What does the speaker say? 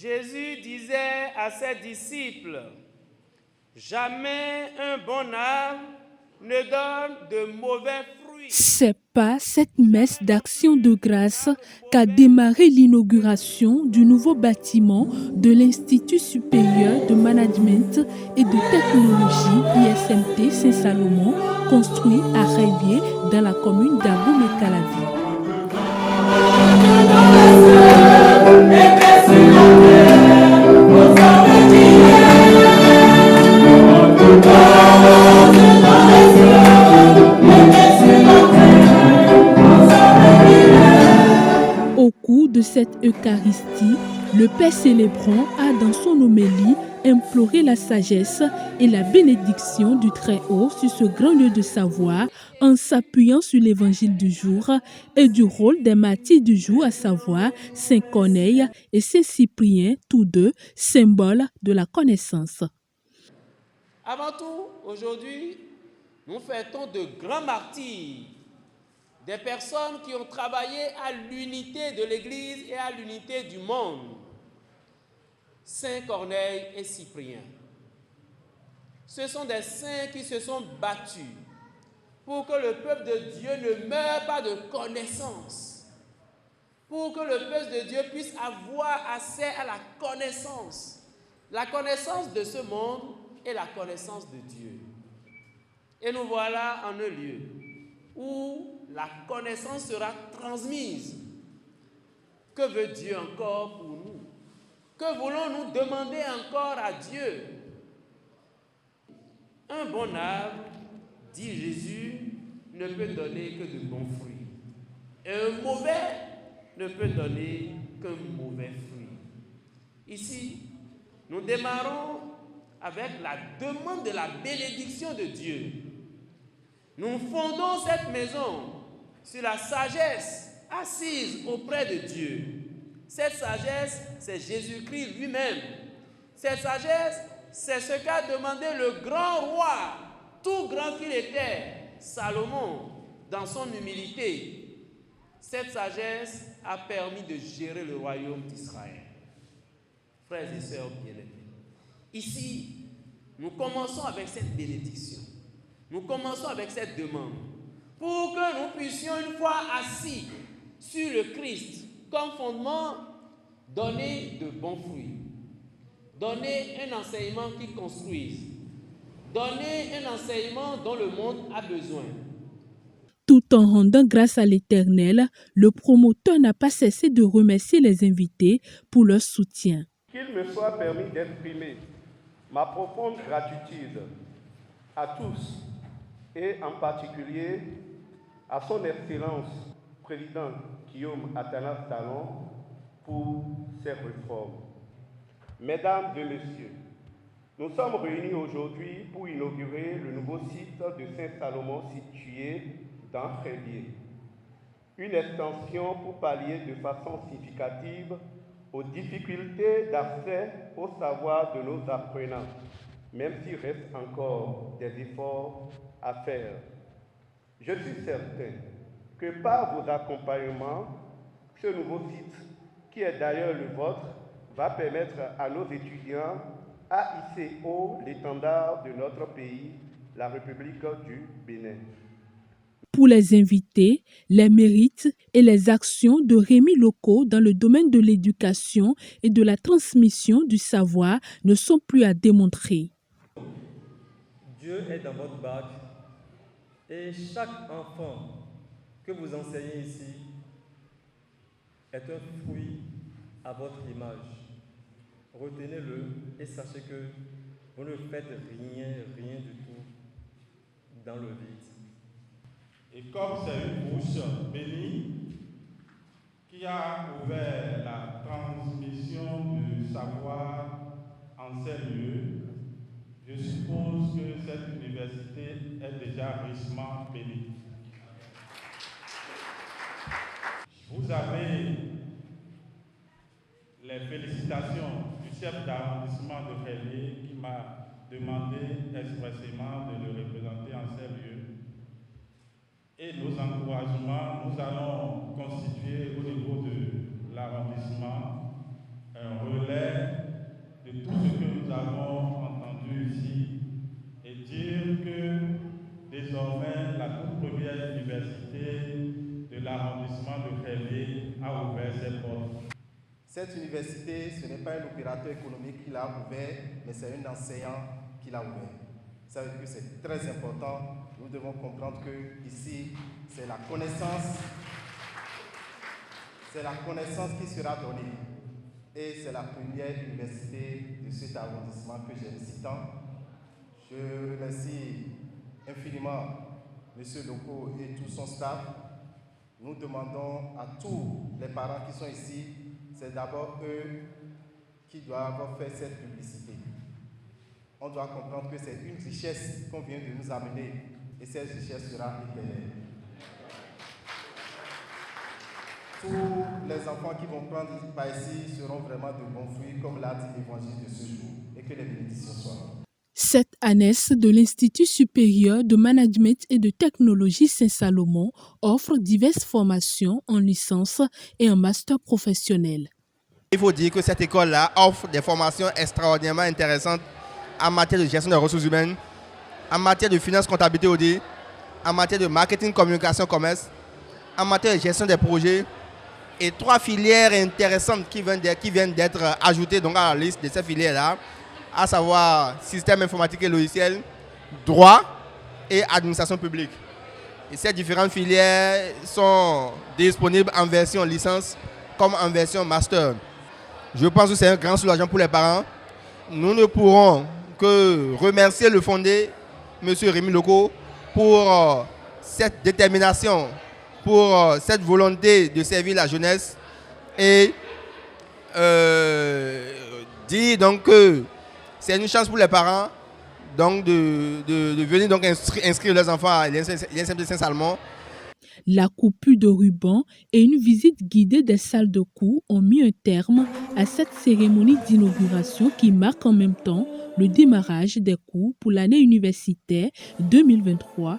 Jésus disait à ses disciples, « Jamais un bon arbre ne donne de mauvais fruits. » C'est par cette messe d'action de grâce qu'a démarré l'inauguration du nouveau bâtiment de l'Institut supérieur de management et de technologie ISMT Saint-Salomon, construit à Révier dans la commune d'Abomey-Calavi. Au cours de cette Eucharistie, le Père célébrant a dans son homélie imploré la sagesse et la bénédiction du Très-Haut sur ce grand lieu de savoir en s'appuyant sur l'évangile du jour et du rôle des martyrs du jour, à savoir Saint Corneille et Saint Cyprien, tous deux symboles de la connaissance. Avant tout, aujourd'hui, nous fêtons de grands martyrs, des personnes qui ont travaillé à l'unité de l'Église et à l'unité du monde. Saint Corneille et Cyprien. Ce sont des saints qui se sont battus pour que le peuple de Dieu ne meure pas de connaissance, pour que le peuple de Dieu puisse avoir accès à la connaissance de ce monde et la connaissance de Dieu. Et nous voilà en un lieu où la connaissance sera transmise. Que veut Dieu encore pour nous? Que voulons-nous demander encore à Dieu? Un bon arbre, dit Jésus, ne peut donner que de bons fruits. Et un mauvais ne peut donner qu'un mauvais fruit. Ici, nous démarrons avec la demande de la bénédiction de Dieu. Nous fondons cette maison sur la sagesse assise auprès de Dieu. Cette sagesse, c'est Jésus-Christ lui-même. Cette sagesse, c'est ce qu'a demandé le grand roi, tout grand qu'il était, Salomon, dans son humilité. Cette sagesse a permis de gérer le royaume d'Israël. Frères et sœurs bien-aimés, ici, nous commençons avec cette bénédiction. Nous commençons avec cette demande. Pour que nous puissions, une fois assis sur le Christ, comme fondement, donner de bons fruits. Donner un enseignement qui construise. Donner un enseignement dont le monde a besoin. Tout en rendant grâce à l'Éternel, le promoteur n'a pas cessé de remercier les invités pour leur soutien. Qu'il me soit permis d'exprimer ma profonde gratitude à tous et en particulier à son Excellence, Président Guillaume Athanas Talon, pour ses réformes. Mesdames et Messieurs, nous sommes réunis aujourd'hui pour inaugurer le nouveau site de Saint-Salomon situé dans Révier. Une extension pour pallier de façon significative aux difficultés d'accès au savoir de nos apprenants, même s'il reste encore des efforts à faire. Je suis certain que par vos accompagnements, ce nouveau site, qui est d'ailleurs le vôtre, va permettre à nos étudiants à hisser haut l'étendard de notre pays, la République du Bénin. Pour les invités, les mérites et les actions de Rémi locaux dans le domaine de l'éducation et de la transmission du savoir ne sont plus à démontrer. Dieu est dans votre barque et chaque enfant que vous enseignez ici est un fruit à votre image. Retenez-le et sachez que vous ne faites rien du tout dans le vide. Et comme c'est une bouche bénie qui a ouvert la transmission du savoir en ces lieux, je suppose que cette université est déjà richement bénie. Vous avez les félicitations du chef d'arrondissement de Révier qui m'a demandé expressément de le représenter en ces lieux. Et nos encouragements, nous allons constituer au niveau de l'arrondissement un relais désormais, la toute première université de l'arrondissement de Crévier a ouvert ses portes. Cette université, ce n'est pas un opérateur économique qui l'a ouvert, mais c'est un enseignant qui l'a ouvert. Ça veut dire que c'est très important. Nous devons comprendre que ici, c'est la connaissance qui sera donnée. Et c'est la première université de cet arrondissement que j'aime tant. Je remercie infiniment M. Loko et tout son staff. Nous demandons à tous les parents qui sont ici, c'est d'abord eux qui doivent faire cette publicité. On doit comprendre que c'est une richesse qu'on vient de nous amener et cette richesse sera éternelle. Tous les enfants qui vont prendre par ici seront vraiment de bons fruits, comme l'a dit l'évangile de ce jour, et que les bénédictions soient. Cette ANES de l'Institut supérieur de management et de technologie Saint-Salomon offre diverses formations en licence et en master professionnel. Il faut dire que cette école-là offre des formations extraordinairement intéressantes en matière de gestion des ressources humaines, en matière de finance, comptabilité audit, en matière de marketing, communication, commerce, en matière de gestion des projets et 3 filières intéressantes qui viennent d'être ajoutées donc à la liste de ces filières-là, à savoir système informatique et logiciel, droit et administration publique. Et ces différentes filières sont disponibles en version licence comme en version master. Je pense que c'est un grand soulagement pour les parents. Nous ne pourrons que remercier le fondé, M. Rémi Loko, pour cette détermination, pour cette volonté de servir la jeunesse et dire donc que c'est une chance pour les parents donc de venir donc inscrire leurs enfants à l'INSEP de Saint-Salomon. La coupure de ruban et une visite guidée des salles de cours ont mis un terme à cette cérémonie d'inauguration qui marque en même temps le démarrage des cours pour l'année universitaire 2023-2024.